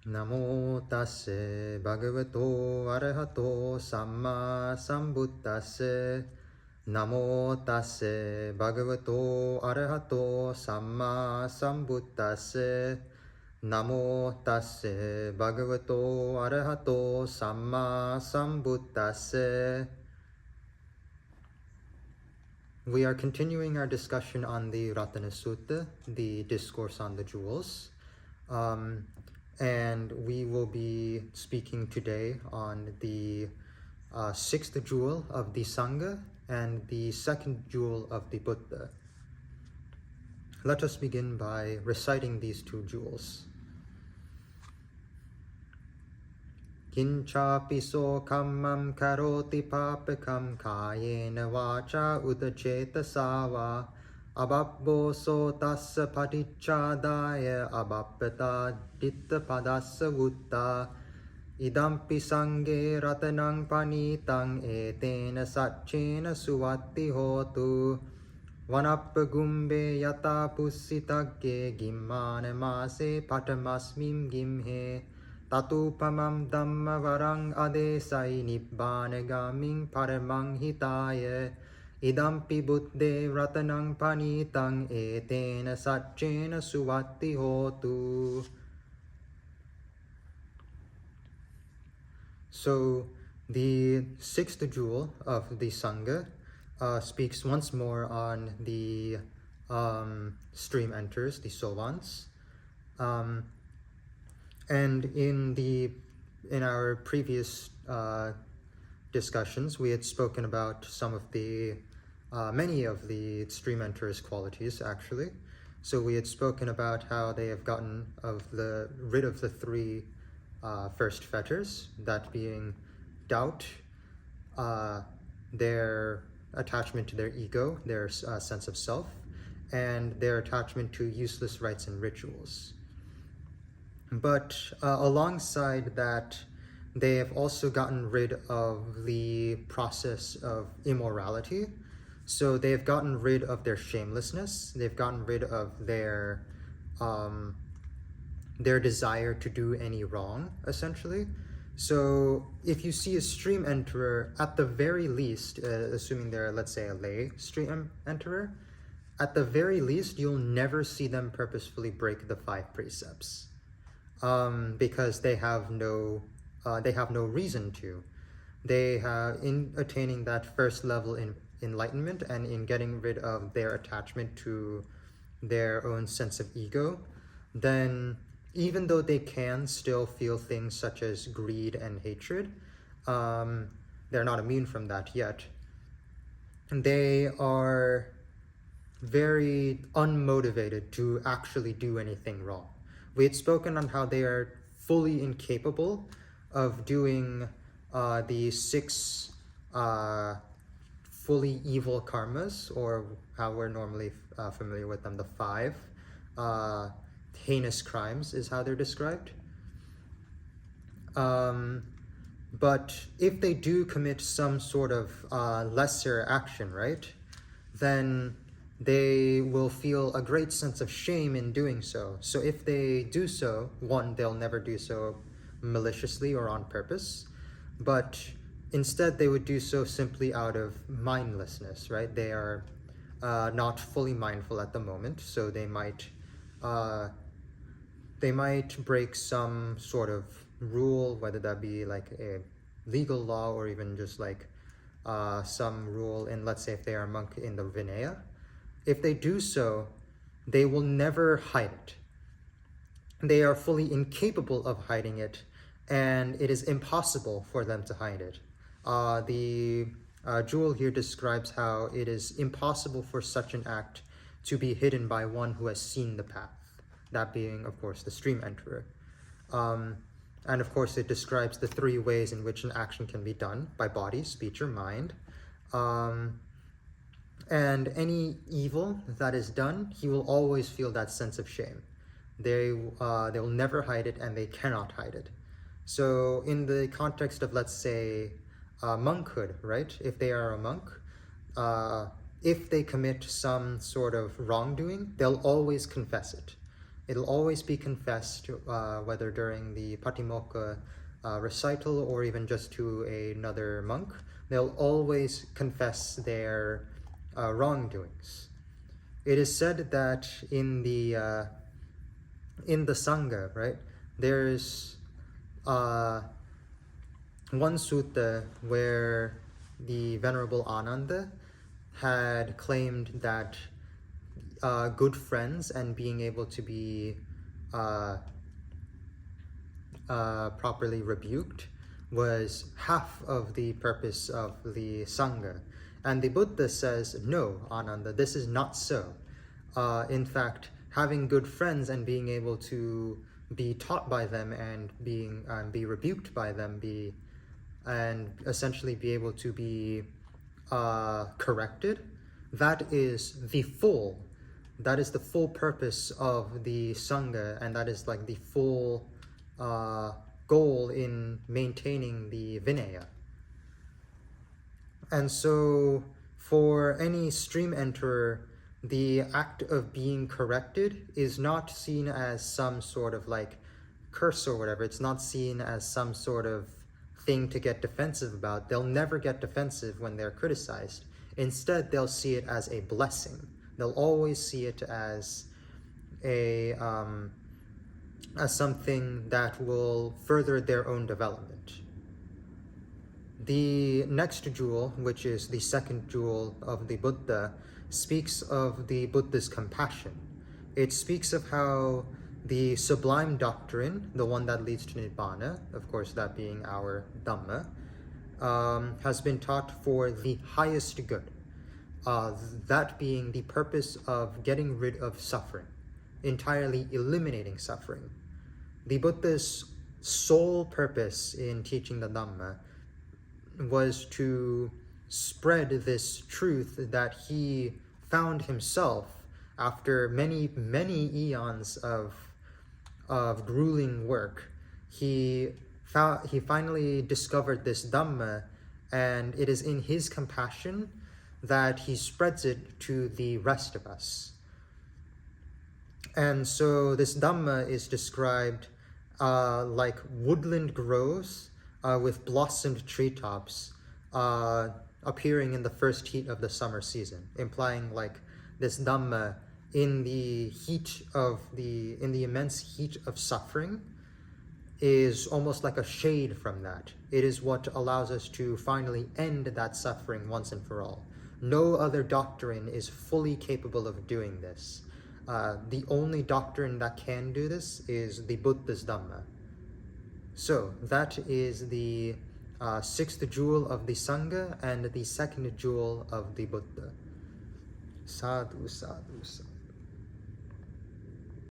Namo tasse bhagavato arahato samma sambuddhasse. Namo tasse bhagavato arahato samma sambuddhasse. Namo tasse bhagavato arahato samma sambuddhasse. We are continuing our discussion on the Ratana Sutta, the discourse on the jewels. And we will be speaking today on the sixth jewel of the Sangha and the second jewel of the Buddha. Let us begin by reciting these two jewels. Kinchapi so kammam karoti papakam kayena vacha udaceta ababbo so tassa patichadaya abappata ditta padassa gutta idampi sange ratanang panitang etena satchena suvatti hotu vanappa gumbe yata pussitagge gimmane mase patamasmim gimhe tatupamam dhamma varang adesai nibbane gaming paramang hitaya idampi buddhe ratanang panitang etena satchena suvatti hotu. So the sixth jewel of the Sangha speaks once more on the stream enters, the sovans. And in our previous discussions, we had spoken about some of the many of the stream enters' qualities, actually. So we had spoken about how they have gotten rid of the three first fetters, that being doubt, their attachment to their ego, their sense of self, and their attachment to useless rites and rituals. But alongside that, they have also gotten rid of the process of immorality. So they've gotten rid of their shamelessness. They've gotten rid of their desire to do any wrong, essentially. So if you see a stream enterer, at the very least, assuming they're, let's say, a lay stream enterer, at the very least, you'll never see them purposefully break the 5 precepts. Because they have no reason to. They have, in attaining that first level in enlightenment and in getting rid of their attachment to their own sense of ego, then even though they can still feel things such as greed and hatred, they're not immune from that yet. They are very unmotivated to actually do anything wrong. We had spoken on how they are fully incapable of doing the 6 fully evil karmas, or how we're normally familiar with them, the 5 heinous crimes is how they're described. But if they do commit some sort of lesser action, right, then they will feel a great sense of shame in doing so. So if they do so, one, they'll never do so maliciously or on purpose, but instead they would do so simply out of mindlessness, right? They are not fully mindful at the moment, so they might break some sort of rule, whether that be like a legal law or even just like some rule in, let's say, if they are a monk in the Vinaya. If they do so, they will never hide it. They are fully incapable of hiding it, and it is impossible for them to hide it. The jewel here describes how it is impossible for such an act to be hidden by one who has seen the path, that being, of course, the stream enterer. And of course, it describes the 3 ways in which an action can be done: by body, speech, or mind. And any evil that is done, he will always feel that sense of shame. They will never hide it, and they cannot hide it. So in the context of, let's say, monkhood, right? If they are a monk, if they commit some sort of wrongdoing, they'll always confess it. It'll always be confessed, whether during the Patimokkha recital or even just to another monk. They'll always confess their wrongdoings. It is said that in the Sangha, right, there's one sutta where the Venerable Ananda had claimed that good friends and being able to be properly rebuked was half of the purpose of the Sangha. And the Buddha says, no, Ananda, this is not so. In fact, having good friends and being able to be taught by them and be rebuked by them, and essentially be able to be corrected, that is the full purpose of the Sangha, and that is like the full goal in maintaining the Vinaya. And so for any stream enterer, the act of being corrected is not seen as some sort of like curse or whatever. It's not seen as some sort of thing to get defensive about. They'll never get defensive when they're criticized. Instead, they'll see it as a blessing. They'll always see it as as something that will further their own development. The next jewel, which is the second jewel of the Buddha, speaks of the Buddha's compassion. It speaks of how the sublime doctrine, the one that leads to Nibbana, of course that being our Dhamma, has been taught for the highest good. That being the purpose of getting rid of suffering, entirely eliminating suffering. The Buddha's sole purpose in teaching the Dhamma was to spread this truth that he found himself after many, many eons of grueling work. He finally discovered this Dhamma, and it is in his compassion that he spreads it to the rest of us. And so this Dhamma is described like woodland groves with blossomed treetops appearing in the first heat of the summer season, implying like this Dhamma in the immense heat of suffering is almost like a shade from that. It is what allows us to finally end that suffering once and for all. No other doctrine is fully capable of doing this. The only doctrine that can do this is the Buddha's Dhamma. So that is the sixth jewel of the Sangha and the second jewel of the Buddha. Sadhu, sadhu, sadhu.